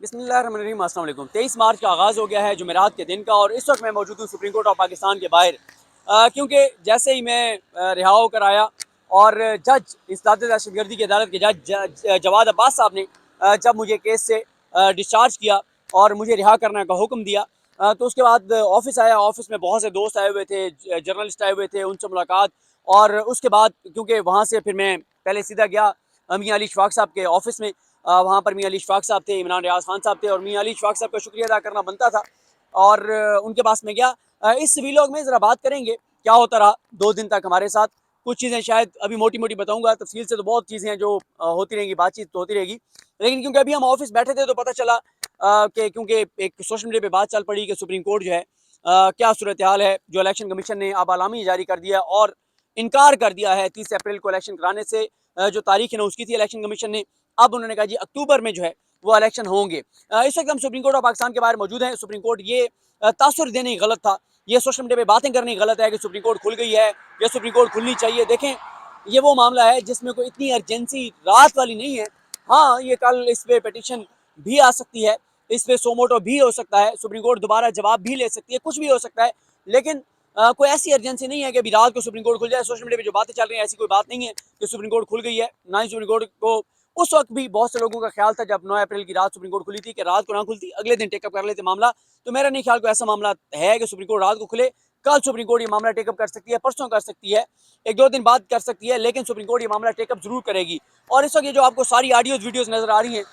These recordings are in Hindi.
बिस्मिल्लाहिर्रहमानिर्रहीम, अस्सलाम वालेकुम। 23 मार्च का आगाज़ हो गया है जुमेरात के दिन का, और इस वक्त मैं मौजूद हूँ सुप्रीम कोर्ट ऑफ पाकिस्तान के बाहर, क्योंकि जैसे ही मैं रिहा होकर आया और जज इंसदाद दहशतगर्दी की अदालत के जज जवाद अब्बास साहब ने जब मुझे केस से डिस्चार्ज किया और मुझे रिहा करने का हुक्म दिया, तो उसके बाद ऑफिस आया। ऑफिस में बहुत से दोस्त आए हुए थे, जर्नलिस्ट आए हुए थे, उनसे मुलाकात। और उसके बाद क्योंकि वहाँ से फिर मैं पहले सीधा गया मियाँ अली इशफाक साहब के ऑफिस में। वहाँ पर मियाँ अली इशफाक साहब थे, इमरान रियाज खान साहब थे, और मियाँ अली इशफाक साहब का शुक्रिया अदा करना बनता था। और उनके पास मैं गया। इस वीलॉग में ज़रा बात करेंगे क्या होता रहा 2 दिन तक हमारे साथ। कुछ चीज़ें शायद अभी मोटी मोटी बताऊंगा, तफसील से तो बहुत चीज़ें हैं जो होती रहेंगी, बातचीत तो होती रहेगी। लेकिन क्योंकि अभी हम ऑफिस बैठे थे तो पता चला कि क्योंकि एक सोशल मीडिया पे बात चल पड़ी कि सुप्रीम कोर्ट जो है क्या सूरत हाल है, जो इलेक्शन कमीशन ने अब आलामी जारी कर दिया और इनकार कर दिया है 30 अप्रैल को इलेक्शन कराने से। जो तारीख है ना उसकी थी इलेक्शन कमीशन ने, अब उन्होंने कहा जी अक्टूबर में जो है वो इलेक्शन होंगे। इस वक्त हम सुप्रीम कोर्ट ऑफ पाकिस्तान के बाहर मौजूद हैं। सुप्रीम कोर्ट ये तासुर देने गलत था, ये सोशल मीडिया पे बातें करनी गलत है कि सुप्रीम कोर्ट खुल गई है या सुप्रीम कोर्ट खुलनी चाहिए। देखें, ये वो मामला है जिसमें कोई इतनी अर्जेंसी रात वाली नहीं है। हाँ, ये कल इस पर पटिशन भी आ सकती है, इस पर सोमोटो भी हो सकता है, सुप्रीम कोर्ट दोबारा जवाब भी ले सकती है, कुछ भी हो सकता है। लेकिन कोई ऐसी अर्जेंसी नहीं है कि अभी रात को सुप्रीम कोर्ट खुल जाए। सोशल मीडिया पे जो बातें चल रही हैं ऐसी कोई बात नहीं है कि सुप्रीम कोर्ट खुल गई है। ना ही सुप्रीम कोर्ट को उस वक्त भी बहुत से लोगों का ख्याल था जब 9 अप्रैल की रात सुप्रीम कोर्ट खुली थी कि रात को ना खुलती, अगले दिन टेकअप कर लेते मामला। तो मेरा नहीं ख्याल कोई ऐसा मामला है कि सुप्रीम कोर्ट रात को खुले। कल सुप्रीम कोर्ट ये मामला टेकअप कर सकती है, परसों कर सकती है, 1-2 दिन बाद कर सकती है, लेकिन सुप्रीम कोर्ट ये मामला टेकअप जरूर करेगी। और इस वक्त ये जो आपको सारी ऑडियोज वीडियोज नजर आ रही हैं,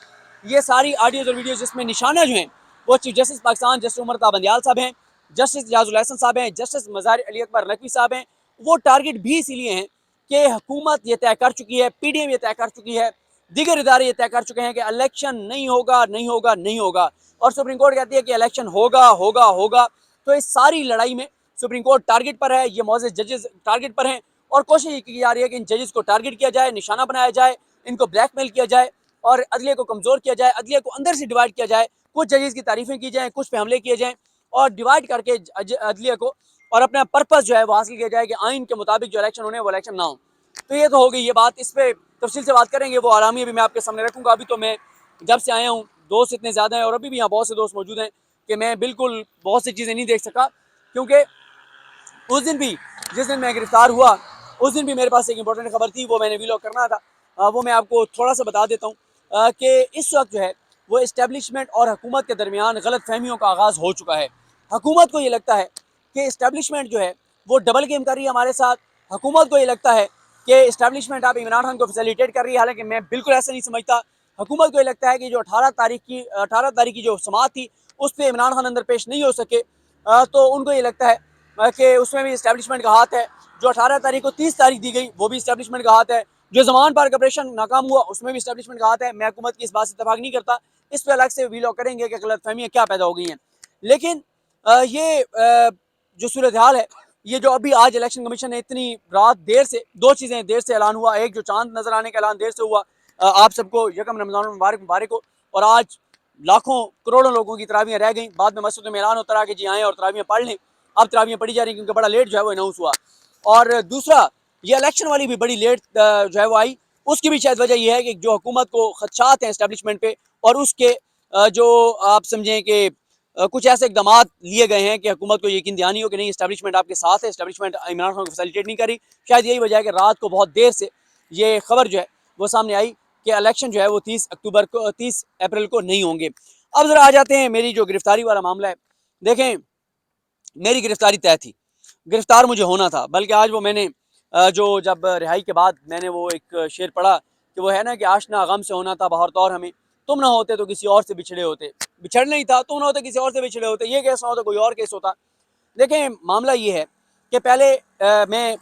ये सारी ऑडियोज और वीडियोज जिसमें निशाना जो है वो chief justice Pakistan justice Umar Ata Bandial साहब हैं, जस्टिस याजुल हसन साहब हैं, जस्टिस मज़ार अली अकबर नकवी साहब हैं। वो टारगेट भी इसीलिए हैं कि हुकूमत ये तय कर चुकी है, पीडीएम ये तय कर चुकी है, दीगर इदारे ये तय कर चुके हैं कि इलेक्शन नहीं होगा, नहीं होगा, नहीं होगा। और सुप्रीम कोर्ट कहती है कि इलेक्शन होगा, होगा, होगा। तो इस सारी लड़ाई में सुप्रीम कोर्ट टारगेट पर है, ये मौजूद जजेस टारगेट पर हैं, और कोशिश की जा रही है कि इन जजेस को टारगेट किया जाए, निशाना बनाया जाए, इनको ब्लैकमेल किया जाए और अदलिया को कमजोर किया जाए, अदलिया को अंदर से डिवाइड किया जाए। कुछ जजेस की तारीफें की जाए, कुछ पे हमले किए जाएँ और डिवाइड करके अदलिया को और अपना पर्पस जो है वो हासिल किया जाए कि आइन के मुताबिक जो इलेक्शन होने वो इलेक्शन ना हो। तो ये तो हो गई ये बात, इस पर तफसील से बात करेंगे। वो आरामी भी मैं आपके सामने रखूंगा। अभी तो मैं जब से आया हूँ दोस्त इतने ज़्यादा हैं और अभी भी यहाँ बहुत से दोस्त मौजूद हैं कि मैं बिल्कुल बहुत सी चीज़ें नहीं देख सका, क्योंकि उस दिन भी जिस दिन मैं गिरफ्तार हुआ उस दिन भी मेरे पास एक इंपॉर्टेंट खबर थी, वो मैंने वीलॉग करना था। वो मैं आपको थोड़ा सा बता देता हूँ कि इस वक्त जो है वो इस्टेब्लिशमेंट और हुकूमत के दरमियान गलत फहमियों का आगाज़ हो चुका है। हुकूमत को ये लगता है कि इस्टेब्लिशमेंट जो है वो डबल गेम कर रही है हमारे साथ। हुकूमत को ये लगता है कि इस्टेब्लिशमेंट आप इमरान खान को फैसिलिटेट कर रही है, हालांकि मैं बिल्कुल ऐसा नहीं समझता। हुकूमत को ये लगता है कि जो 18 तारीख की जो समात थी उस पर इमरान खान अंदर पेश नहीं हो सके, तो उनको ये लगता है कि उसमें भी इस्टेब्लिशमेंट का हाथ है। जो 18 तारीख को 30 तारीख दी गई वो भी इस्टेब्लिशमेंट का हाथ है। जो जमान पार्क ऑपरेशन नाकाम हुआ उसमें भी इस्टेब्लिशमेंट का हाथ है। मैं हुकूमत की इस बात से इतफाक नहीं करता, इस पर अलग से वीलॉग करेंगे कि गलत फहमियाँ क्या पैदा हो गई हैं। लेकिन ये जो सूरत हाल है, ये जो अभी आज इलेक्शन कमीशन ने इतनी रात देर से, दो चीज़ें देर से ऐलान हुआ, एक जो चांद नजर आने का ऐलान देर से हुआ, आप सबको यकम रमजान मुबारक मुबारक हो। और आज लाखों करोड़ों लोगों की तरावियाँ रह गई, बाद में मस्जिद में ऐलान होता रहा कि जी आएँ और तरावियाँ पढ़ लें। अब तरावियाँ पढ़ी जा रही क्योंकि बड़ा लेट जो है वो अनाउंस हुआ। और दूसरा, ये इलेक्शन वाली भी बड़ी लेट जो है वो आई। उसकी भी शायद वजह यह है कि जो हुकूमत को खदशात हैं इस्टेब्लिशमेंट पे, और उसके जो आप समझें कि कुछ ऐसे इकदाम लिए गए हैं कि हुकूमत को यकीन दहानी हो कि नहीं इस्टेब्लिशमेंट आपके साथ है, इस्टेब्लिशमेंट इमरान खान को फैसिलिटेट नहीं करी। शायद यही वजह है कि रात को बहुत देर से ये खबर जो है वो सामने आई कि इलेक्शन जो है वो 30 अप्रैल को नहीं होंगे। अब जरा आ जाते हैं मेरी जो गिरफ्तारी वाला मामला है। देखें, मेरी गिरफ्तारी तय थी, गिरफ्तार मुझे होना था। बल्कि आज वो मैंने जो जब रिहाई के बाद मैंने वो एक शेर पढ़ा कि वो है ना कि आशना गम से होना था बहर तौर हमें, तुम ना होते तो किसी और से बिछड़े होते, बिछड़ना ही था, तुम ना होते किसी और से बिछड़े होते, ये केस ना होता कोई और केस होता। देखें, मामला ये है कि पहले मैं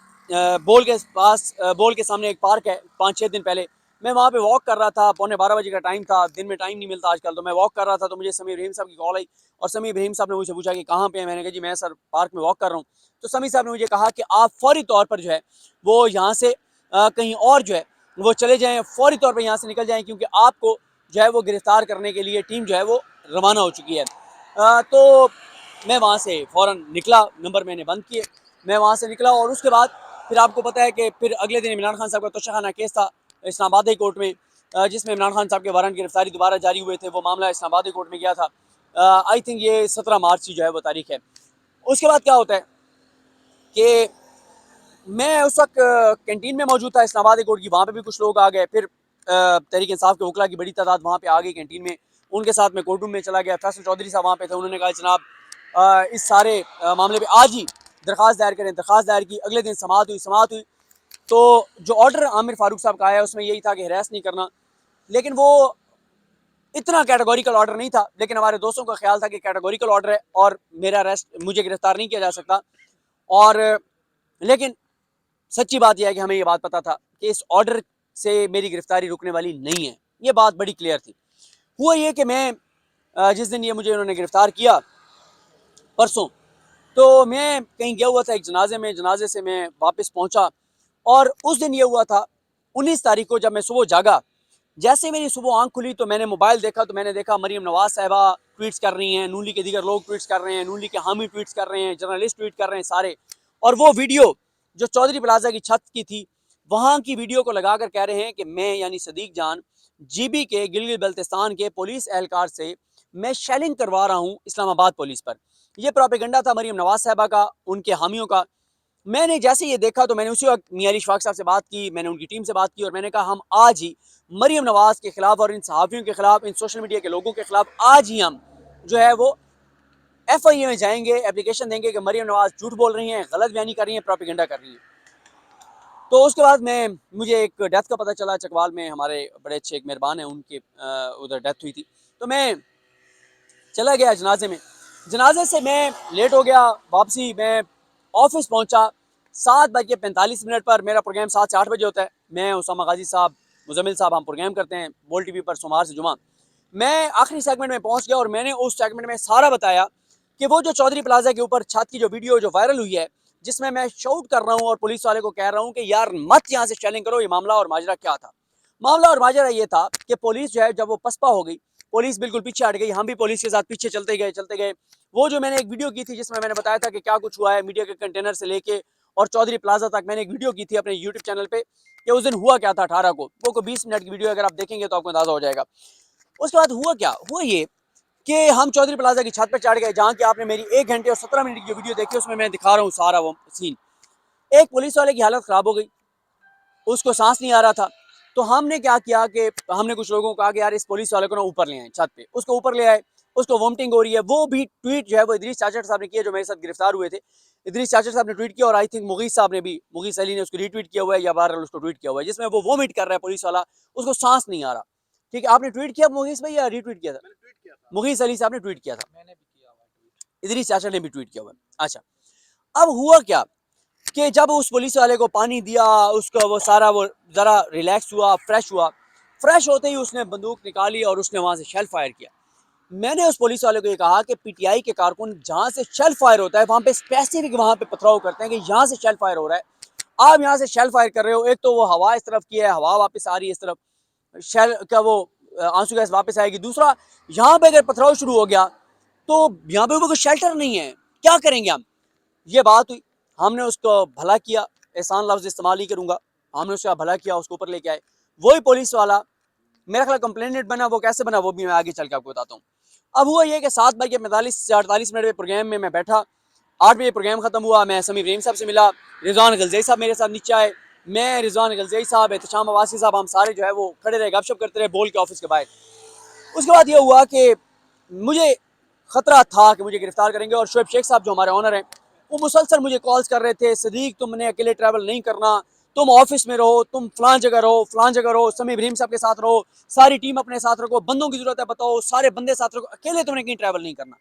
बोल के सामने एक पार्क है, 5-6 दिन पहले मैं वहाँ पे वॉक कर रहा था। 11:15 बजे का टाइम था, दिन में टाइम नहीं मिलता आजकल, तो मैं वॉक कर रहा था तो मुझे समी इब्राहिम साहब की कॉल आई। और समी इब्राहिम साहब ने मुझसे पूछा कि कहाँ पे है। मैंने कहा जी मैं सर पार्क में वॉक कर रहा हूँ। तो समी साहब ने मुझे कहा कि आप फौरी तौर पर जो है वो यहाँ से कहीं और जो है वो चले जाएँ, फौरी तौर पर यहाँ से निकल जाएँ, क्योंकि आपको जो है वो गिरफ्तार करने के लिए टीम जो है वो रवाना हो चुकी है। तो मैं वहाँ से फ़ौरन निकला, नंबर मैंने बंद किए, मैं वहाँ से निकला। और उसके बाद फिर आपको पता है कि फिर अगले दिन इमरान खान साहब का तोशाखाना केस था इस्लामाबाद हाई कोर्ट में। जिसमें इमरान खान साहब के वारंट गिरफ्तारी दोबारा जारी हुए थे। वो मामला इस्लामाबाद कोर्ट में गया था। आई थिंक ये 17 मार्च की जो है वो तारीख है। उसके बाद क्या होता है कि मैं उस वक्त कैंटीन में मौजूद था इस्लामाबाद कोर्ट की। वहाँ पे भी कुछ लोग आ गए। फिर तहरीक इंसाफ के वकला की बड़ी तादाद वहाँ पे आ गई कैंटीन में। उनके साथ मैं कोर्ट रूम में चला गया। फैसल चौधरी साहब वहाँ पे थे। उन्होंने कहा जनाब इस सारे मामले पे आज ही दरख्वास्त दायर करें। दरख्वास्त दायर की। अगले दिन समाअत हुई। तो जो ऑर्डर आमिर फारूक साहब का आया उसमें यही था कि हरास नहीं करना, लेकिन वो इतना कैटेगोरिकल ऑर्डर नहीं था। लेकिन हमारे दोस्तों का ख्याल था कि कैटेगोरिकल ऑर्डर है और मेरा अरेस्ट, मुझे गिरफ्तार नहीं किया जा सकता। और लेकिन सच्ची बात यह है कि हमें ये बात पता था कि इस ऑर्डर से मेरी गिरफ्तारी रुकने वाली नहीं है। ये बात बड़ी क्लियर थी। हुआ ये कि मैं जिस दिन ये मुझे उन्होंने गिरफ्तार किया परसों, तो मैं कहीं गया हुआ था एक जनाजे में। जनाजे से मैं वापस पहुंचा और उस दिन ये हुआ था 19 तारीख को, जब मैं सुबह जागा। जैसे मेरी सुबह आंख खुली तो मैंने मोबाइल देखा, तो मैंने देखा मरीम नवाज साहिबा ट्वीट्स कर रही हैं, नून लीग के दीगर लोग ट्वीट्स कर रहे हैं, नून लीग के हामी ट्वीट्स कर रहे हैं, जर्नलिस्ट ट्वीट कर रहे हैं सारे। और वो वीडियो जो चौधरी प्लाजा की छत की थी, वहां की वीडियो को लगाकर कह रहे हैं कि मैं यानी सदीक जान जीबी के गिलगित बल्तिस्तान के पुलिस एहलकार से मैं शेलिंग करवा रहा हूं इस्लामाबाद पुलिस पर। यह प्रोपेगेंडा था मरीम नवाज साहिबा का, उनके हामियों का। मैंने जैसे ये देखा तो मैंने उसी वक्त मियां अली शफाक साहब से बात की, मैंने उनकी टीम से बात की और मैंने कहा हम आज ही मरीम नवाज के खिलाफ और इन सहाफ़ियों के खिलाफ, इन सोशल मीडिया के लोगों के खिलाफ आज ही हम जो है वो FIA में जाएंगे, एप्लीकेशन देंगे कि मरीम नवाज झूठ बोल रही हैं, गलत बयानी कर रही हैं, प्रोपेगेंडा कर रही हैं। तो उसके बाद मुझे एक डेथ का पता चला। चकवाल में हमारे बड़े अच्छे एक मेहरबान हैं, उनके उधर डेथ हुई थी। तो मैं चला गया जनाजे में। जनाजे से मैं लेट हो गया। वापसी मैं ऑफिस पहुंचा 7:45 पर। मेरा प्रोग्राम 7 से 8 बजे होता है। मैं उसामा गाजी साहब, मुजम्मिल साहब, हम प्रोग्राम करते हैं बोल TV पर सोमवार से जुमा। मैं आखिरी सेगमेंट में पहुंच गया और मैंने उस सेगमेंट में सारा बताया कि वो जो चौधरी प्लाजा के ऊपर छत की जो वीडियो जो वायरल हुई है, जिसमें मैं शाउट कर रहा हूँ और पुलिस वाले को कह रहा हूँ कि यार मत यहाँ से चैलेंज करो, ये मामला और माजरा क्या था। मामला और माजरा ये था कि पुलिस जो है जब वो पसपा हो गई, पुलिस बिल्कुल पीछे हट गई, हम भी पुलिस के साथ पीछे चलते गए। वो जो मैंने एक वीडियो की थी जिसमें मैंने बताया था कि क्या कुछ हुआ है मीडिया के कंटेनर से लेके और चौधरी प्लाजा तक, मैंने एक वीडियो की थी अपने यूट्यूब चैनल पे कि उस दिन हुआ क्या था 18 को। वो 20 मिनट की वीडियो, अगर आप देखेंगे तो आपको अंदाजा हो जाएगा। उसके बाद हुआ क्या, हुआ ये कि हम चौधरी प्लाजा की छत पर चढ़ गए, जहाँ की आपने मेरी 1 घंटे और 17 मिनट की जो वीडियो देखी उसमें मैं दिखा रहा हूँ सारा वो सीन। एक पुलिस वाले की हालत खराब हो गई, उसको सांस नहीं आ रहा था। तो हमने क्या किया कि हमने कुछ लोगों को कहा कि यार इस पुलिस वाले को ना ऊपर ले आए, छत पे। उसको ऊपर ले आए, उसको वोमिटिंग हो रही है। वो भी ट्वीट जो है वो इदरीस चाचर साहब ने किया, जो मेरे साथ गिरफ्तार हुए थे। इदरीस चाचर साहब ने ट्वीट किया और आई थिंक मुगीस साहब ने भी, मुगीस अली ने उसको रीट्वीट किया हुआ है या वायरल उसको ट्वीट किया हुआ है, जिसमें वो वोमिट कर रहा है पुलिस वाला, उसको सांस नहीं आ रहा। ठीक है, आपने ट्वीट किया मुगीस भाई या रीट्वीट किया था? मुगीस अली साहब ने ट्वीट किया था, इदरीस चाचर ने भी ट्वीट किया हुआ है। अच्छा, अब हुआ क्या कि जब उस पुलिस वाले को पानी दिया, उसको वो सारा वो ज़रा रिलैक्स हुआ, फ्रेश हुआ। फ्रेश होते ही उसने बंदूक निकाली और उसने वहाँ से शेल फायर किया। मैंने उस पुलिस वाले को ये कहा कि PTI के कारकुन जहाँ से शेल फायर होता है वहाँ पे स्पेसिफिक वहाँ पे पथराव करते हैं कि यहाँ से शेल फायर हो रहा है। आप यहाँ से शेल फायर कर रहे हो, एक तो वो हवा इस तरफ की है, हवा वापस आ रही है इस तरफ, शेल का वो आंसू गैस वापस आएगी। दूसरा, यहाँ पे अगर पथराव शुरू हो गया तो यहाँ पे कोई शेल्टर नहीं है, क्या करेंगे हम? ये बात हुई। हमने उसको भला किया, एहसान लफ्ज़ इस्तेमाल ही करूँगा, हमने उसका भला किया, उसको ऊपर लेके आए। वही पुलिस वाला मेरा ख्याल कंप्लेनेंट बना, वो कैसे बना वो भी मैं आगे चल के आपको बताता हूँ। अब हुआ ये कि 7:45 से 48 मिनट में प्रोग्राम में मैं बैठा। 8 बजे प्रोग्राम खत्म हुआ, मैं समी इब्राहिम साहब से मिला, रिजवान गलज़ई साहब मेरे साथ नीचे आए। मैं, रिजवान गलज़ई साहब, एहतशाम अब्बासी साहब, हम सारे जो है वो खड़े रहे, गपशप करते रहे बोल के ऑफिस के बाहर। उसके बाद ये हुआ कि मुझे खतरा था कि मुझे गिरफ्तार करेंगे और शुएब शेख साहब जो हमारे ऑनर हैं, वो मुसलसल मुझे कॉल्स कर रहे थे, सदीक तुमने अकेले ट्रैवल नहीं करना, तुम ऑफिस में रहो, तुम फलां जगह रहो, फलां जगह रहो, समी इब्राहिम साहब के साथ रहो, सारी टीम अपने साथ रखो, बंदों की जरूरत है बताओ, सारे बंदे साथ रखो, अकेले तुमने कहीं ट्रैवल नहीं करना।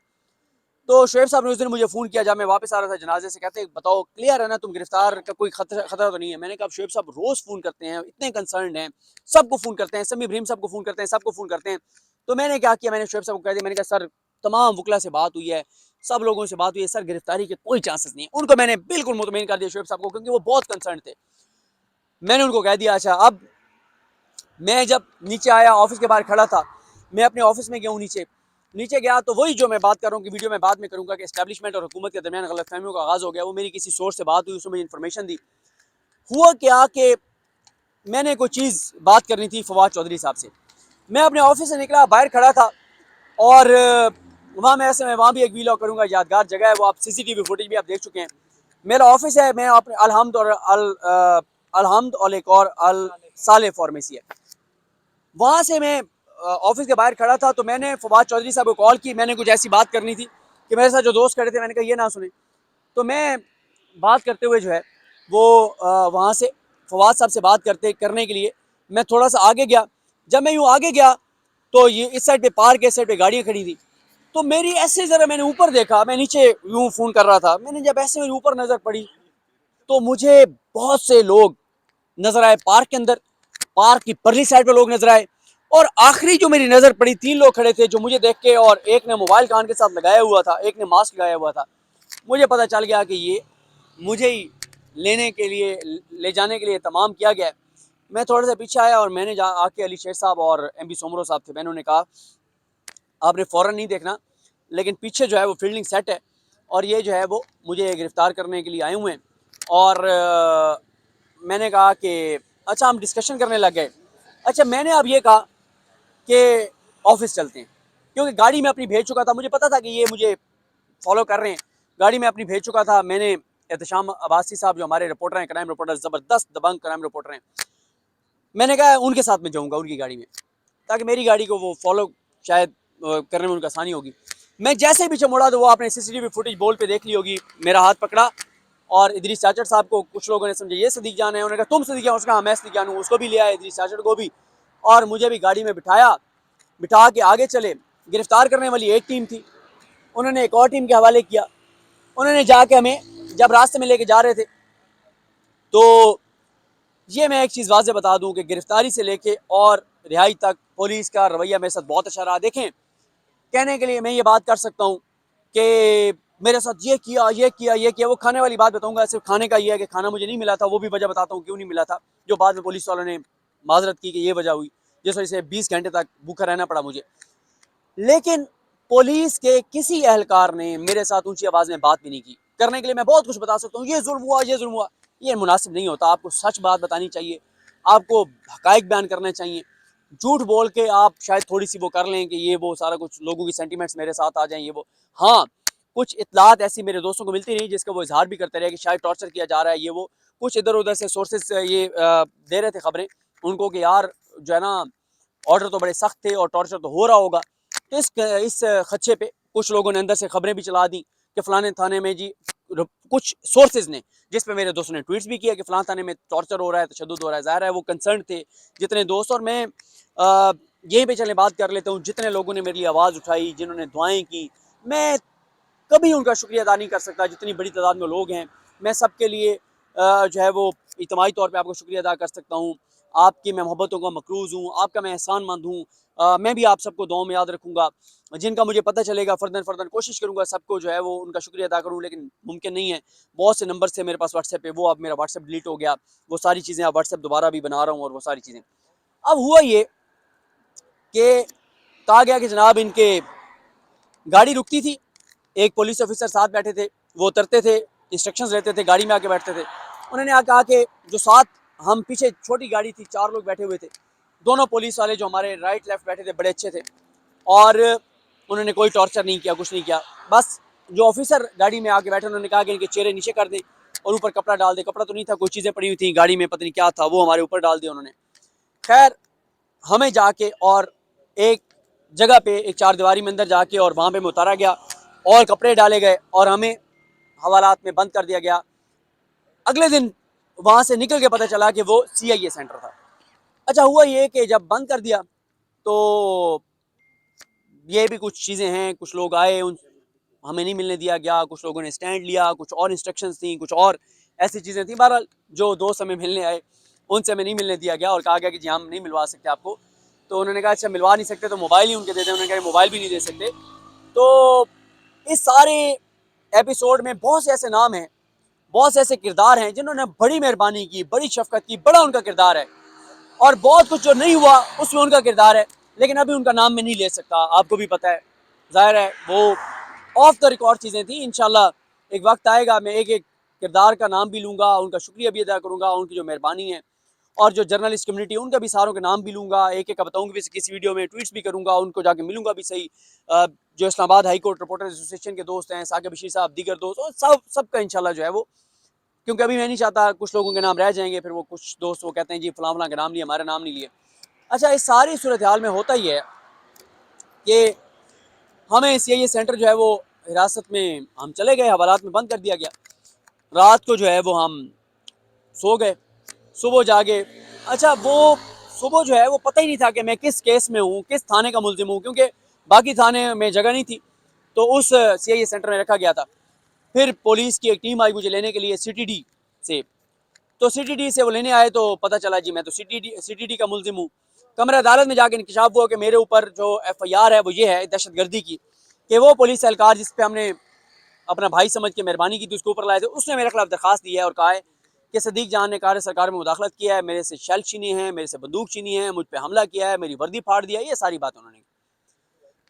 तो शुएब साहब ने उस दिन मुझे फ़ोन किया जब मैं वापस आ रहा था जनाजे से, कहते बताओ क्लियर है ना, तुम गिरफ्तार का कोई खतरा तो नहीं है? मैंने कहा शुएब साहब रोज़ फ़ोन करते हैं, इतने कंसर्न हैं, सबको फ़ोन करते हैं, समी इब्राहिम साहब को फ़ोन करते हैं, सबको फ़ोन करते हैं। तो मैंने क्या किया, मैंने शुएब साहब को कह दिया, मैंने कहा सर तमाम वकला से बात हुई है, सब लोगों से बात हुई है, सर गिरफ्तारी के कोई चांसेस नहीं है। उनको मैंने बिल्कुल मुतमईन कर दिया शुएब साहब को, क्योंकि वो बहुत कंसर्न थे। मैंने उनको कह दिया। अच्छा, अब मैं जब नीचे आया, ऑफिस के बाहर खड़ा था, मैं अपने ऑफिस में गया हूँ नीचे गया तो वही जो मैं बात कर रहा हूँ कि वीडियो में बाद में करूँगा कि एस्टैब्लिशमेंट और हुकूमत के दरमियान गलतफहमियों का आगाज़ हो गया। वो मेरी किसी सोर्स से बात हुई, उसने मुझे इन्फॉर्मेशन दी। हुआ क्या कि मैंने कोई चीज़ बात करनी थी फवाद चौधरी साहब से। मैं अपने ऑफिस से निकला, बाहर खड़ा था और वहाँ मैं वहाँ भी एक वीलॉग करूँगा, यादगार जगह है वो, आप सीसीटीवी फुटेज भी आप देख चुके हैं। मेरा ऑफिस है, मैं अपने अलहम्द और एक और अल साले फार्मेसी है, वहाँ से मैं ऑफिस के बाहर खड़ा था। तो मैंने फवाद चौधरी साहब को कॉल की, मैंने कुछ ऐसी बात करनी थी कि मेरे साथ जो दोस्त खड़े थे, मैंने कहा ये ना सुने। तो मैं बात करते हुए जो है वो वहाँ से फवाद साहब से बात करने के लिए मैं थोड़ा सा आगे गया। जब मैं यूँ आगे गया तो ये इस साइड पे पार्क है, इस साइड पे गाड़ियाँ खड़ी थी। तो मेरी ऐसे ज़रा मैंने ऊपर देखा, मैं नीचे यूँ फ़ोन कर रहा था, मैंने जब ऐसे मेरी ऊपर नज़र पड़ी तो मुझे बहुत से लोग नज़र आए पार्क के अंदर, पार्क की परली साइड पे लोग नज़र आए। और आखिरी जो मेरी नज़र पड़ी, 3 लोग खड़े थे जो मुझे देख के, और एक ने मोबाइल कान के साथ लगाया हुआ था, एक ने मास्क लगाया हुआ था। मुझे पता चल गया कि ये मुझे ही लेने के लिए, ले जाने के लिए तमाम किया गया है। मैं थोड़ा सा पीछे आया और मैंने आके अली शेर साहब और MB सोमरो साहब थे, मैंने उन्हें कहा आपने फ़ौरन नहीं देखना, लेकिन पीछे जो है वो फील्डिंग सेट है और ये जो है वो मुझे गिरफ़्तार करने के लिए आए हुए हैं। और मैंने कहा कि अच्छा, हम डिस्कशन करने लग गए। अच्छा, मैंने अब ये कहा कि ऑफिस चलते हैं, क्योंकि गाड़ी में अपनी भेज चुका था, मुझे पता था कि ये मुझे फॉलो कर रहे हैं। गाड़ी में अपनी भेज चुका था मैंने। एहतशाम अब्बासी साहब जो हमारे रिपोर्टर हैं, क्राइम रिपोर्टर, ज़बरदस्त दबंग क्राइम रिपोर्टर हैं, मैंने कहा उनके साथ में जाऊँगा, उनकी गाड़ी में, ताकि मेरी गाड़ी को वो फॉलो शायद करने में उनको आसानी होगी। मैं जैसे ही पीछे मुड़ा तो वो आपने CCTV फुटेज बोल पे देख ली होगी, मेरा हाथ पकड़ा और इदरीस चाचड़ साहब को कुछ लोगों ने समझा ये सदीक जान है, उन्होंने कहा तुम सदीक जान, उसने कहा मैं सदीक जान हूँ, उसको भी ले आए, इदरीस चाचड़ को भी, और मुझे भी गाड़ी में बिठाया, बिठा के आगे चले। गिरफ्तार करने वाली एक टीम थी, उन्होंने एक और टीम के हवाले किया। उन्होंने जाके हमें जब रास्ते में लेके जा रहे थे, तो ये मैं एक चीज़ वाज़े बता दूं कि गिरफ्तारी से लेके और रिहाई तक पुलिस का रवैया मेरे साथ बहुत अच्छा रहा। देखें, कहने के लिए मैं ये बात कर सकता हूँ कि मेरे साथ ये किया, ये किया, ये किया। वो खाने वाली बात बताऊंगा, सिर्फ खाने का ये है कि खाना मुझे नहीं मिला था, वो भी वजह बताता हूँ क्यों नहीं मिला था, जो बाद में पुलिस वालों ने माजरत की कि ये वजह हुई, जिस वजह से 20 घंटे तक भूखा रहना पड़ा मुझे। लेकिन पुलिस के किसी एहलकार ने मेरे साथ ऊंची आवाज़ में बात भी नहीं की। करने के लिए मैं बहुत कुछ बता सकता हूँ, ये जुल्म हुआ, ये जुल्म हुआ, ये मुनासिब नहीं होता। आपको सच बात बतानी चाहिए, आपको हकायक बयान करने चाहिए। झूठ बोल के आप शायद थोड़ी सी वो कर लें कि ये वो सारा कुछ, लोगों की सेंटिमेंट्स मेरे साथ आ जाएं, ये वो। हाँ, कुछ इतलात ऐसी मेरे दोस्तों को मिलती रही जिसका वो इजहार भी करते रहे कि शायद टॉर्चर किया जा रहा है, ये वो। कुछ इधर उधर से सोर्सेज ये दे रहे थे खबरें उनको कि यार जो है ना, ऑर्डर तो बड़े सख्त थे और टॉर्चर तो हो रहा होगा। तो इस खदशे पे कुछ लोगों ने अंदर से खबरें भी चला दी कि फलाने थाने में जी, कुछ सोर्सेज ने, जिस पे मेरे दोस्तों ने ट्वीट्स भी किया कि फलां थाने में टॉर्चर हो रहा है, तशद्दुद हो रहा है। ज़ाहिर है वो कंसर्न थे जितने दोस्त। और मैं यहीं पे चले बात कर लेता हूँ, जितने लोगों ने मेरे लिए आवाज़ उठाई, जिन्होंने दुआएं की, मैं कभी उनका शुक्रिया अदा नहीं कर सकता। जितनी बड़ी तादाद में लोग हैं, मैं सबके लिए जो है वो इज्तिमाई तौर पे आपको शुक्रिया अदा कर सकता हूँ। आपकी मैं मोहब्बतों का मकरूज़ हूँ, आपका मैं एहसानमंद हूँ। मैं भी आप सबको दुआओं में याद रखूँगा। जिनका मुझे पता चलेगा फ़र्दन फ़र्दन कोशिश करूँगा सबको जो है वो उनका शुक्रिया अदा करूँ, लेकिन मुमकिन नहीं है। बहुत से नंबर थे मेरे पास व्हाट्सएप पे, वो अब मेरा व्हाट्सएप डिलीट हो गया। वो सारी चीज़ें अब व्हाट्सएप दोबारा भी बना रहा हूँ और वो सारी चीज़ें। अब हुआ ये कि कहा गया कि जनाब इनके गाड़ी रुकती थी, एक पुलिस ऑफिसर साथ बैठे थे, वो उतरते थे, इंस्ट्रक्शंस लेते थे, गाड़ी में आके बैठते थे। उन्होंने कहा कि जो साथ, हम पीछे छोटी गाड़ी थी, 4 लोग बैठे हुए थे, दोनों पुलिस वाले जो हमारे राइट लेफ्ट बैठे थे बड़े अच्छे थे, और उन्होंने कोई टॉर्चर नहीं किया, कुछ नहीं किया। बस जो ऑफिसर गाड़ी में आके बैठे उन्होंने कहा कि इनके चेहरे नीचे कर दें और ऊपर कपड़ा डाल दें। कपड़ा तो नहीं था, कुछ चीज़ें पड़ी हुई थी गाड़ी में, पता नहीं क्या था, वो हमारे ऊपर डाल दिया उन्होंने। खैर, हमें जाके और एक जगह पे, एक चार दीवारी में अंदर जाके, और वहाँ पे हमें उतारा गया और कपड़े डाले गए और हमें हवालात में बंद कर दिया गया। अगले दिन वहाँ से निकल के पता चला कि वो CIA सेंटर था। अच्छा, हुआ ये कि जब बंद कर दिया तो ये भी कुछ चीज़ें हैं, कुछ लोग आए, उन हमें नहीं मिलने दिया गया, कुछ लोगों ने स्टैंड लिया, कुछ और इंस्ट्रक्शंस थी, कुछ और ऐसी चीज़ें थी। बहरहाल जो दोस्त हमें मिलने आए उनसे हमें नहीं मिलने दिया गया और कहा गया कि जी हम नहीं मिलवा सकते आपको। तो उन्होंने कहा अच्छा मिलवा नहीं सकते तो मोबाइल ही उनके दे दें। उन्होंने कहा मोबाइल भी नहीं दे सकते। तो इस सारे एपिसोड में बहुत से ऐसे नाम हैं, बहुत से ऐसे किरदार हैं जिन्होंने बड़ी मेहरबानी की, बड़ी शफकत की, बड़ा उनका किरदार है। और बहुत कुछ जो नहीं हुआ उसमें उनका किरदार है, लेकिन अभी उनका नाम मैं नहीं ले सकता, आपको भी पता है। जाहिर है वो ऑफ द रिकॉर्ड चीज़ें थी। इंशाल्लाह एक वक्त आएगा मैं एक एक किरदार का नाम भी लूँगा, उनका शुक्रिया भी अदा करूँगा, उनकी जो मेहरबानी है और जो जर्नलिस्ट कम्युनिटी उनका भी सारों के नाम भी लूँगा, एक एक का बताऊँगा भी, किसी वीडियो में ट्वीट्स भी करूँगा, उनको जाके मिलूँगा भी सही। जो Islamabad high court reporter association के दोस्त हैं, साकिब बशीर साहब, दीगर दोस्त, और सबका इंशाल्लाह जो है वो, क्योंकि अभी मैं नहीं चाहता कुछ लोगों के नाम रह जाएंगे, फिर वो कुछ दोस्त वो कहते हैं जी फलां फलां का नाम लिए, हमारा नाम नहीं लिए। अच्छा, इस सारी सूरत हाल में होता ही है कि हमें सीआईए सेंटर जो है वो हिरासत में हम चले गए, हवालात में बंद कर दिया गया। रात को जो है वो हम सो गए, सुबह जागे। अच्छा, वो सुबह जो है वो पता ही नहीं था कि मैं किस केस में हूँ, किस थाने का मुल्जिम हूँ, क्योंकि बाकी थाने में जगह नहीं थी, तो उस सीआईए सेंटर में रखा गया था। फिर पुलिस की एक टीम आई मुझे लेने के लिए सीटीडी से, तो सीटीडी से वो लेने आए, तो पता चला जी मैं तो सीटीडी का मुल्जिम हूँ। कमरा अदालत में जाके इंकशाफ हुआ कि मेरे ऊपर जो एफआईआर है वो ये है दहशतगर्दी की, कि वो पुलिस एहलकार जिस पे हमने अपना भाई समझ के मेहरबानी की थी उसके ऊपर लाए थे, उसने मेरे खिलाफ दरखास्त दी है और कहा है कि सदीक जान ने कार्य सरकार में मुदाखलत किया है, मेरे से शेल छीनी है, मेरे से बंदूक छीनी है, मुझ पर हमला किया है, मेरी वर्दी फाड़ दिया, ये सारी बात उन्होंने।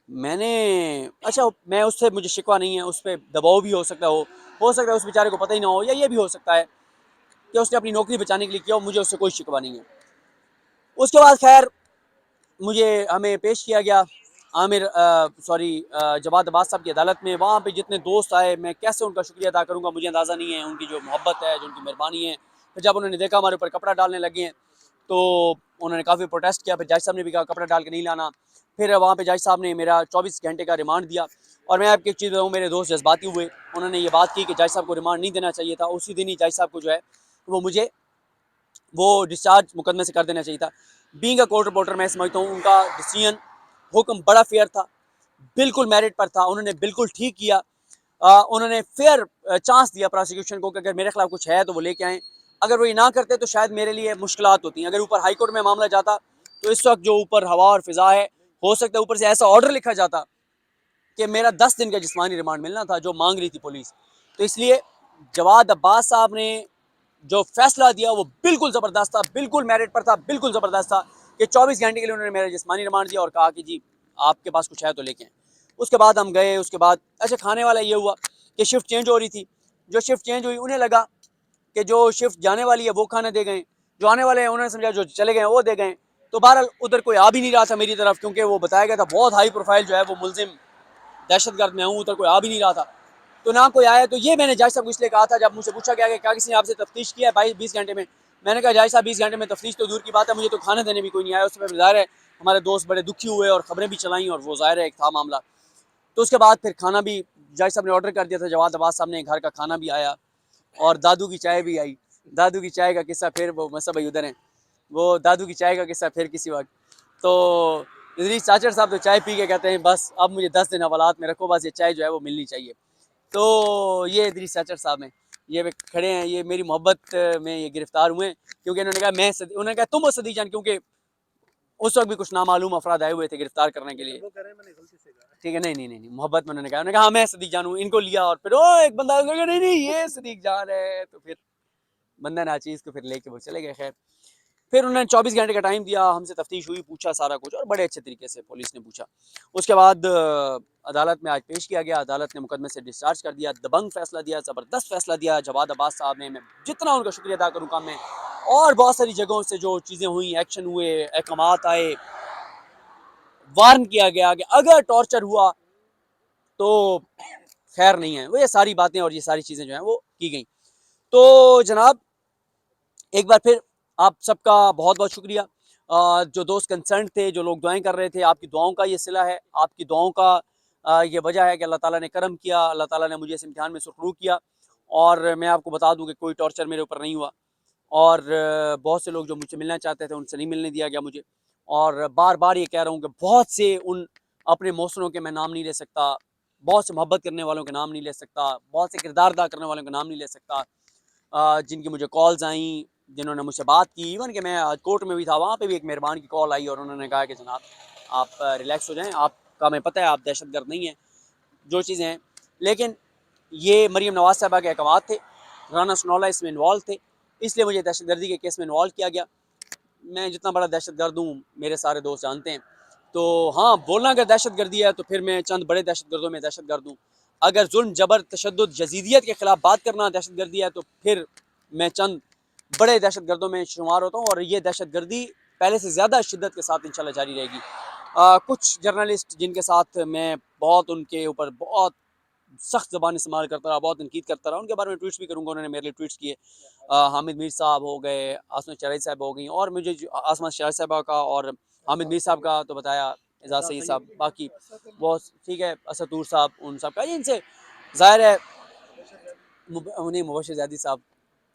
मैंने, अच्छा, मैं उससे, मुझे शिकवा नहीं है, उस पर दबाव भी हो सकता है उस बेचारे को पता ही ना हो, या ये भी हो सकता है कि उसने अपनी नौकरी बचाने के लिए किया हो, मुझे उससे कोई शिकवा नहीं है। उसके बाद खैर हमें पेश किया गया आमिर जवाद अब्बास साहब की अदालत में। वहाँ पे जितने दोस्त आए, मैं कैसे उनका शुक्रिया अदा करूँगा, मुझे अंदाज़ा नहीं है, उनकी जो मोहब्बत है, जो उनकी मेहरबानी है। फिर जब उन्होंने देखा हमारे ऊपर कपड़ा डालने लगे हैं, तो उन्होंने काफ़ी प्रोटेस्ट किया। फिर जज साहब ने भी कहा कपड़ा डाल के नहीं लाना। फिर वहाँ पे जज साहब ने मेरा 24 घंटे का रिमांड दिया। और मैं आपकी एक चीज़ बताऊँ, मेरे दोस्त जज्बाती हुए, उन्होंने ये बात की कि जज साहब को रिमांड नहीं देना चाहिए था, उसी दिन ही जज साहब को जो है वो मुझे वो डिस्चार्ज मुकदमे से कर देना चाहिए था। बीइंग अ कोर्ट रिपोर्टर, मैं समझता हूँ उनका डिसीजन, हुक्म बड़ा फेयर था, बिल्कुल मेरिट पर था, उन्होंने बिल्कुल ठीक किया। उन्होंने फेयर चांस दिया प्रोसिक्यूशन को कि अगर मेरे खिलाफ कुछ है तो वो लेके आएँ। अगर वो ये ना करते तो शायद मेरे लिए मुश्किलात होती हैं। अगर ऊपर हाई कोर्ट में मामला जाता तो इस वक्त जो ऊपर हवा और फिजा है, हो सकता है ऊपर से ऐसा ऑर्डर लिखा जाता कि मेरा 10 दिन का जिस्मानी रिमांड मिलना था, जो मांग रही थी पुलिस। तो इसलिए जवाद अब्बास साहब ने जो फैसला दिया वो बिल्कुल ज़बरदस्त था, बिल्कुल मेरिट पर था, बिल्कुल ज़बरदस्त था, कि 24 घंटे के लिए उन्होंने मेरा जिस्मानी रिमांड दिया और कहा कि जी आपके पास कुछ है तो लेके आएं। उसके बाद हम गए। उसके बाद अच्छा, खाने वाला ये हुआ कि शिफ्ट चेंज हो रही थी। जो शिफ्ट चेंज हुई, उन्हें लगा कि जो शिफ्ट जाने वाली है वो खाना दे गए, जो आने वाले हैं उन्होंने समझा जो चले गए वो दे गए। तो बहरहाल उधर कोई आ भी नहीं रहा था मेरी तरफ, क्योंकि वो बताया गया था बहुत हाई प्रोफाइल जो है वो मुलजिम दहशतगर्द में हूँ, उधर कोई आ भी नहीं रहा था, तो ना कोई आया। तो ये मैंने जज साहब को इसलिए कहा था, जब मुझसे पूछा गया कि क्या किसी ने आपसे तफ्तीश किया है 22-20 घंटे में, मैंने कहा जज साहब 20 घंटे में तफ्तीश तो दूर की बात है, मुझे तो खाना देने भी कोई नहीं आया। उसमें ज़ाहिर है हमारे दोस्त बड़े दुखी हुए और ख़बरें भी चलाई, और वो ज़ाहिर है एक था मामला। तो उसके बाद फिर खाना भी जज साहब ने ऑर्डर कर दिया था, जवाद अब्बास साहब ने, घर का खाना भी आया और दादू की चाय भी आई। दादू की चाय का किस्सा फिर वो मसा भाई उधर हैं, वो दादू की चाय का किस्सा फिर किसी वक्त। तो इदरीस चाचर साहब तो चाय पी के कहते हैं बस अब मुझे 10 दिन हवालात में रखो, बस ये चाय जो है वो मिलनी चाहिए। तो ये इदरीस चाचर साहब हैं, ये खड़े हैं, ये मेरी मोहब्बत में ये गिरफ्तार हुए हैं, क्योंकि उन्होंने कहा उन्होंने कहा तुम हो सदीक जान, क्योंकि उस वक्त भी कुछ नामालूम अफराद आए हुए थे गिरफ्तार करने के लिए। ठीक है, नहीं नहीं नहीं नहीं, मोहब्बत में उन्होंने कहा हाँ मैं सदीक जान हूँ, इनको लिया और फिर ओ एक बंदा नहीं नहीं ये सदीक जान है, तो फिर बंदा नाचीज को फिर लेके वो चले गए। खैर फिर उन्होंने 24 घंटे का टाइम दिया, हमसे तफ्तीश हुई, पूछा सारा कुछ, और बड़े अच्छे तरीके से पुलिस ने पूछा। उसके बाद अदालत में आज पेश किया गया, अदालत ने मुकदमे से डिस्चार्ज कर दिया, दबंग फैसला दिया, ज़बरदस्त फैसला दिया जवाद अब्बास साहब ने। मैं जितना उनका शुक्रिया अदा करूँ कम है। और बहुत सारी जगहों से जो चीज़ें हुई, एक्शन हुए, अहकामात आए, वार्न किया गया कि अगर टॉर्चर हुआ तो खैर नहीं है, वो ये सारी बातें और ये सारी चीज़ें जो हैं वो की गई। तो जनाब एक बार फिर आप सबका बहुत बहुत शुक्रिया। जो दोस्त कंसर्न थे, जो लोग दुआएं कर रहे थे, आपकी दुआओं का ये सिला है, आपकी दुआओं का ये वजह है कि अल्लाह ताला ने करम किया, अल्लाह ताला ने मुझे इस इम्तिहान में सुरखरू किया। और मैं आपको बता दूं कि कोई टॉर्चर मेरे ऊपर नहीं हुआ, और बहुत से लोग जो मुझसे मिलना चाहते थे उनसे नहीं मिलने दिया गया मुझे। और बार बार ये कह रहा हूँ कि बहुत से उन अपने मौसरों के मैं नाम नहीं ले सकता, बहुत से मोहब्बत करने वालों के नाम नहीं ले सकता, बहुत से किरदार अदा करने वालों के नाम नहीं ले सकता, जिनकी मुझे कॉल्स आई, जिन्होंने मुझसे बात की। इवन कि मैं आज कोर्ट में भी था, वहाँ पे भी एक मेहरबान की कॉल आई और उन्होंने कहा कि जनाब आप रिलैक्स हो जाएं, आपका मैं पता है आप दहशतगर्द नहीं हैं, जो चीज़ें हैं। लेकिन ये मरीम नवाज साहबा के अहकाम थे, राना सनौला इसमें इन्वॉल्व थे, इसलिए मुझे दहशतगर्दी के केस में इन्वॉल्व किया गया। मैं जितना बड़ा दहशतगर्द हूँ मेरे सारे दोस्त जानते हैं। तो हाँ, बोलना अगर दहशतगर्दी है तो फिर मैं चंद बड़े दहशतगर्दों में दहशतगर्द हूँ। अगर जुल्म, जबर, तशद्दुद, यजीदियत के खिलाफ बात करना दहशतगर्दी है तो फिर मैं चंद बड़े दहशत गर्दों में शुमार होता हूँ और ये दहशत गर्दी पहले से ज़्यादा शिद्दत के साथ इंशाल्लाह जारी रहेगी। कुछ जर्नलिस्ट जिनके साथ मैं बहुत उनके ऊपर बहुत सख्त ज़बान इस्तेमाल करता रहा, बहुत तनकीद करता रहा, उनके बारे में ट्वीट्स भी करूँगा, उन्होंने मेरे लिए ट्वीट्स किए। हामिद मीर साहब हो गए, आसमा शराइत साहब हो गई, और मुझे आसमा शराइत साहबा का और हामिद मीर साहब का तो बताया, एजाज सईद साहब, बाकी बहुत ठीक है, असदूर साहब, उन सब का इनसे ज़ाहिर है उन्हें मुबशिर ज़ैदी साहब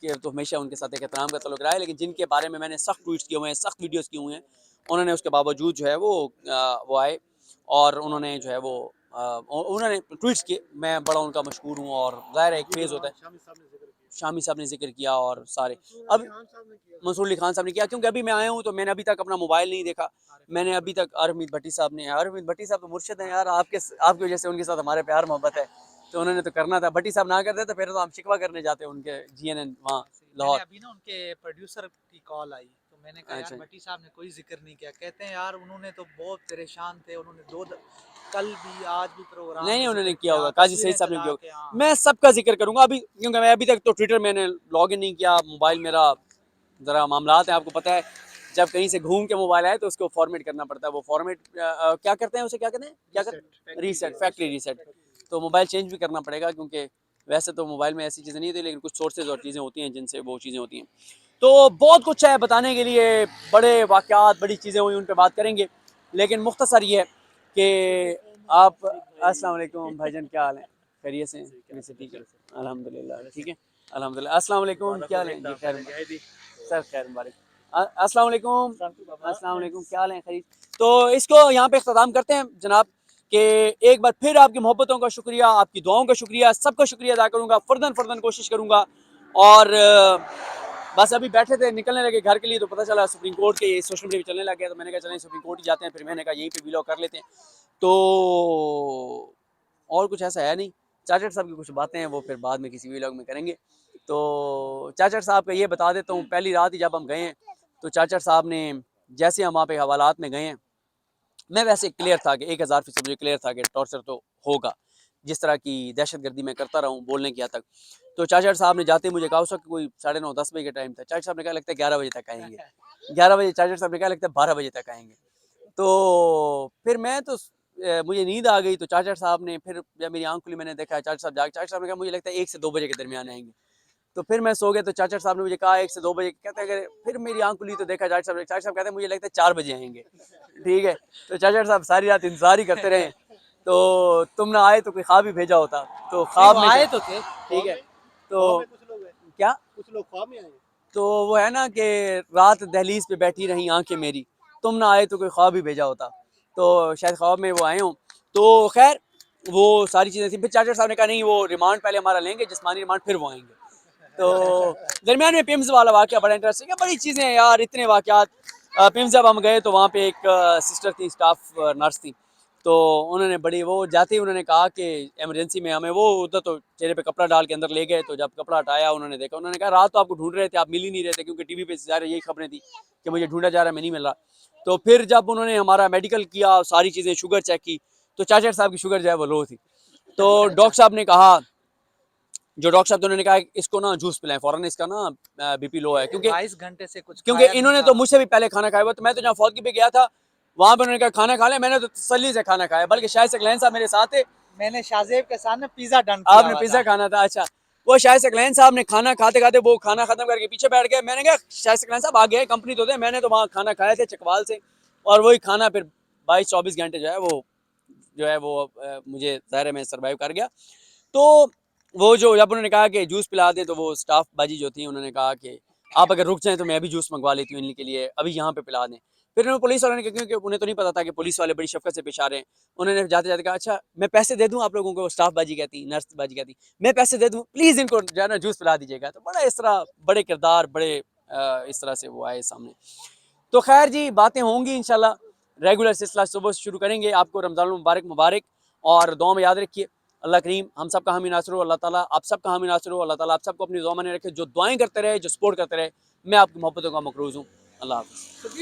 के तो हमेशा उनके साथ एक एहतराम का तल्लुक़ रहा है, लेकिन जिनके बारे में मैंने सख्त ट्वीट्स किए हुए हैं, सख्त वीडियोज़ किए हुए हैं, उन्होंने उसके बावजूद जो है वो आए और उन्होंने जो है वो उन्होंने ट्वीट्स किए। मैं बड़ा उनका मशहूर हूँ और ज़ाहिर है एक फेज़ होता है। शामी साहब ने ज़िक्र किया और सारे अब मंसूर अली खान साहब ने किया, क्योंकि अभी मैं आया हूँ तो मैंने अभी तक अपना मोबाइल नहीं देखा। मैंने अभी तक आरिफ मीर भट्टी साहब ने, आरिफ मीर भट्टी साहब तो मुर्शिद हैं यार, आपकी वजह से उनके साथ हमारे प्यार मोहब्बत है, तो उन्होंने तो करना था। भट्टी साहब ना करते तो फिर तो हम शिकवा करने जाते उनके GNN वहाँ लाहौर। अभी ना उनके प्रोड्यूसर की कॉल आई तो मैंने कहा यार अच्छा, भट्टी साहब ने कोई जिक्र नहीं किया। कहते हैं यार उन्होंने तो बहुत परेशान थे, उन्होंने कल भी आज भी प्रोग्राम नहीं में नहीं उन्होंने जिक्र किया किया, होगा, काजी सईद तस्वीरें साहब ने चला किया के। होगा। हाँ मैं सबका जिक्र करूंगा अभी, क्योंकि मैं अभी तक तो ट्विटर मैंने लॉग इन नहीं किया, मोबाइल मेरा ज़रा मामलात हैं, आपको पता है जब कहीं से घूम के मोबाइल आए तो उसको फॉर्मेट करना पड़ता है। वो फॉर्मेट क्या करते हैं, उसे क्या कहते हैं, क्या करते हैं, रीसेट, फैक्ट्री रीसेट। तो मोबाइल चेंज भी करना पड़ेगा, क्योंकि वैसे तो मोबाइल में ऐसी चीज़ें नहीं होती, लेकिन कुछ सोर्सेज और चीज़ें होती हैं जिनसे वो चीज़ें होती हैं। तो बहुत कुछ है बताने के लिए, बड़े वाक़यात, बड़ी चीज़ें हुई, उन पर बात करेंगे, लेकिन मुख्तसर ये है कि आप अस्सलाम वालेकुम भाईजान, क्या हाल है, खैरियत से हैं? से ठीक है, अल्हम्दुलिल्लाह ठीक है, अल्हम्दुलिल्लाह। अस्सलाम वालेकुम, क्या हाल है जी, खैर सर, खैर मुबारक। अस्सलाम वालेकुम, अस्सलाम वालेकुम, क्या हाल है, खैरियत। तो इसको यहाँ पे इख्तिताम करते हैं जनाब, कि एक बार फिर आपकी मोहब्बतों का शुक्रिया, आपकी दुआओं का शुक्रिया, सबका शुक्रिया अदा करूँगा, फ़र्दन कोशिश करूँगा। और बस अभी बैठे थे, निकलने लगे घर के लिए, तो पता चला सुप्रीम कोर्ट के ये सोशल मीडिया पे चलने लग गया, तो मैंने कहा चलें सुप्रीम कोर्ट ही जाते हैं। फिर मैंने कहा यहीं पे वीलॉग कर लेते हैं। तो और कुछ ऐसा है नहीं, चाचड़ साहब की कुछ बातें हैं वो फिर बाद में किसी वीलॉग में करेंगे। तो चाचड़ साहब का ये बता देता हूँ, पहली रात ही जब हम गए हैं तो चाचड़ साहब ने, जैसे हम वहाँ पे हवालात में गए हैं, मैं वैसे क्लियर था कि 1000% मुझे क्लियर था कि टॉर्चर तो होगा, जिस तरह की दहशतगर्दी मैं करता रहा हूँ बोलने की हद तक। तो चाचड़ साहब ने जाते ही मुझे कहा, उस वक्त कोई 9:30 बजे का टाइम था, चाचड़ साहब ने कहा लगता है 11 बजे तक आएंगे। 11 बजे, चाचड़ साहब ने कहा लगता है 12 बजे तक आएंगे। तो फिर मैं तो मुझे नींद आ गई, तो चाचड़ साहब ने फिर जब मेरी आंख खुली, मैंने देखा चाचड़ साहब चाचड़ साहब ने कहा मुझे लगता है 1 से 2 बजे के दरमियान आएंगे। तो फिर मैं सो गया, तो चाचड़ साहब ने मुझे कहा 1 से 2 बजे, कहते हैं अगर, फिर मेरी आंख खुली तो देखा चाचड़ साहब कहते हैं मुझे लगता है 4 बजे आएंगे। ठीक है, तो चाचड़ साहब सारी रात इंतजार ही करते रहे। तो तुम ना आए तो कोई ख्वाब ही भेजा होता, तो नहीं, ख्वाब वो में आए तो थे। ठीक है, तो क्या, कुछ लोग ख्वाब में आए। तो वो है ना कि रात दहलीज पे बैठी रही आंखें मेरी, तुम ना आए तो कोई ख्वाब ही भेजा होता, तो शायद ख्वाब में वो आए हों। तो खैर वो सारी चीज़ें थी। फिर चाचा साहब ने कहा नहीं, वो रिमांड पहले हमारा लेंगे, जिस्मानी रिमांड, फिर वो आएंगे। तो दरमियान में पिम्स वाला वाक़या बड़ा इंटरेस्टिंग है, बड़ी चीज़ें हैं यार, इतने वाक़यात। पिम्स जब हम गए तो वहाँ पे एक सिस्टर थी, स्टाफ नर्स थी, तो उन्होंने बड़ी, वो जाते ही उन्होंने कहा कि इमरजेंसी में हमें, वो उधर तो चेहरे पे कपड़ा डाल के अंदर ले गए, तो जब कपड़ा हटाया उन्होंने देखा, उन्होंने कहा रात तो आपको ढूंढ रहे थे, आप मिल ही नहीं रहे थे, क्योंकि टीवी पे सारे यही खबरें थी कि मुझे ढूंढा जा रहा है, मैं नहीं मिल रहा। तो फिर जब उन्होंने हमारा मेडिकल किया, सारी चीज़ें, शुगर चेक की, तो चाचा साहब की शुगर जो है वो लो थी। तो डॉक्टर साहब ने कहा, जो डॉक्टर साहब थे उन्होंने कहा इसको ना जूस पिलाएं फ़ौरन, इसका ना BP लो है, क्योंकि 22 घंटे से कुछ क्योंकि खाया नहीं इन्होंने था। तो मुझसे भी पहले खाना खाया हुआ। तो मैं तो जहाँ फौतगी पे गया था वहाँ पर उन्होंने कहा खाना खा लें, मैंने तो तसल्ली से खाना खाया, बल्कि शायद सकलैन साहब मेरे साथ थे। मैंने शाहजेब के सामने पिज्जा डन किया आपने हुआ पिज़्ज़ा था। खाना था, अच्छा। वो शायद सकलैन साहब ने खाना खाते खाते वो खाना खत्म करके पीछे बैठ गए। मैंने कहा शायद सकलैन साहब आ गए, कंपनी तो दे। मैंने तो वहाँ खाना खाए थे चकवाल से, और वही खाना फिर 22-24 घंटे जो है वो मुझे ज़ाहिर है मैं सर्वाइव कर गया। तो वो जो जब उन्होंने कहा कि जूस पिला दें, तो वो स्टाफ बाजी जो थी उन्होंने कहा कि आप अगर रुक जाएं तो मैं अभी जूस मंगवा लेती हूँ इनके लिए, अभी यहाँ पे पिला दें। फिर उन्होंने पुलिस वालों ने, क्योंकि उन्हें तो नहीं पता था कि पुलिस वाले बड़ी शफकत से पेश आ रहे हैं, उन्होंने जाते जाते कहा अच्छा मैं पैसे दे दूँ आप लोगों को, स्टाफ बाजी कहती, नर्स बाजी कहती, मैं पैसे दे दूँ, प्लीज़ इनको जो है ना जूस पिला दीजिएगा। तो बड़ा इस तरह बड़े किरदार, बड़े इस तरह से वो आए सामने। तो खैर जी, बातें होंगी इंशाल्लाह, रेगुलर सिलसिला सुबह से शुरू करेंगे। आपको रमज़ान मुबारक मुबारक, और दुआ में याद रखिए अल्लाह करीम हम सब का हामी नासिर हो, अल्लाह ताला आप सब का हामी नासिर हो, अल्लाह ताला आप सबको अपनी दुआ में रखे, जो दुआएं करते रहे, जो सपोर्ट करते रहे। मैं आपकी मोहब्बतों का मकरूज़ हूँ। अल्लाह हाफ़िज़।